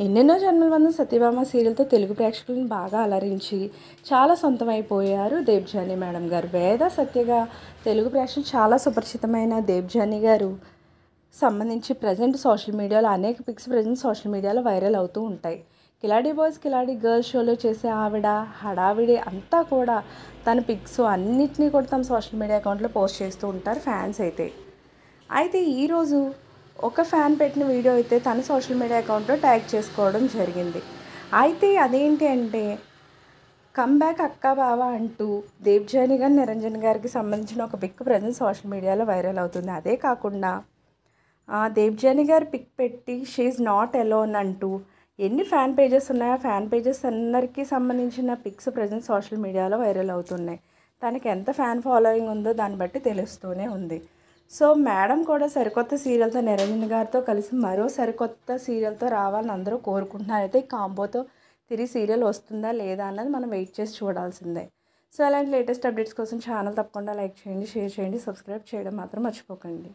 ఎన్నెన్నో జన్మల బంధం సత్యభామ సీరియల్తో తెలుగు ప్రేక్షకులను బాగా అలరించి చాలా సొంతమైపోయారు దేవ్జానీ మేడం గారు. వేద సత్యగా తెలుగు ప్రేక్షకులు చాలా సుపరిచితమైన దేవ్జానీ గారు సంబంధించి ప్రజెంట్ సోషల్ మీడియాలో అనేక పిక్స్ ప్రజెంట్ సోషల్ మీడియాలో వైరల్ అవుతూ ఉంటాయి. కిలాడీ బాయ్స్ కిలాడీ గర్ల్స్ షోలో చేసే ఆవిడ హడావిడి అంతా కూడా తన పిక్స్ అన్నిటినీ కూడా తమ సోషల్ మీడియా అకౌంట్లో పోస్ట్ చేస్తూ ఉంటారు ఫ్యాన్స్ అయితే ఈరోజు ఒక ఫ్యాన్ పెట్టిన వీడియో అయితే తన సోషల్ మీడియా అకౌంట్లో ట్యాగ్ చేసుకోవడం జరిగింది. అయితే అదేంటి అంటే కమ్బ్యాక్ అక్కా బావ అంటూ దేవ్జానీ గారు నిరంజన్ గారికి సంబంధించిన ఒక పిక్ ప్రజెంట్ సోషల్ మీడియాలో వైరల్ అవుతుంది. అదే కాకుండా దేవ్జానీ గారు పిక్ పెట్టి షీఈ్ నాట్ ఎలోన్ అంటూ ఎన్ని ఫ్యాన్ పేజెస్ ఉన్నాయో ఆ ఫ్యాన్ పేజెస్ అందరికీ సంబంధించిన పిక్స్ ప్రజెంట్ సోషల్ మీడియాలో వైరల్ అవుతున్నాయి. తనకి ఎంత ఫ్యాన్ ఫాలోయింగ్ ఉందో దాన్ని బట్టి తెలుస్తూనే ఉంది. సో మేడం కూడా సరికొత్త సీరియల్తో నిరంజన్ గారితో కలిసి మరో సరికొత్త సీరియల్తో రావాలని అందరూ కోరుకుంటున్నారు. అయితే ఈ కాంబోతో తిరిగి సీరియల్ వస్తుందా లేదా అన్నది మనం వెయిట్ చేసి చూడాల్సిందే. సో అలాంటి లేటెస్ట్ అప్డేట్స్ కోసం ఛానల్ తప్పకుండా లైక్ చేయండి, షేర్ చేయండి, సబ్స్క్రైబ్ చేయడం మాత్రం మర్చిపోకండి.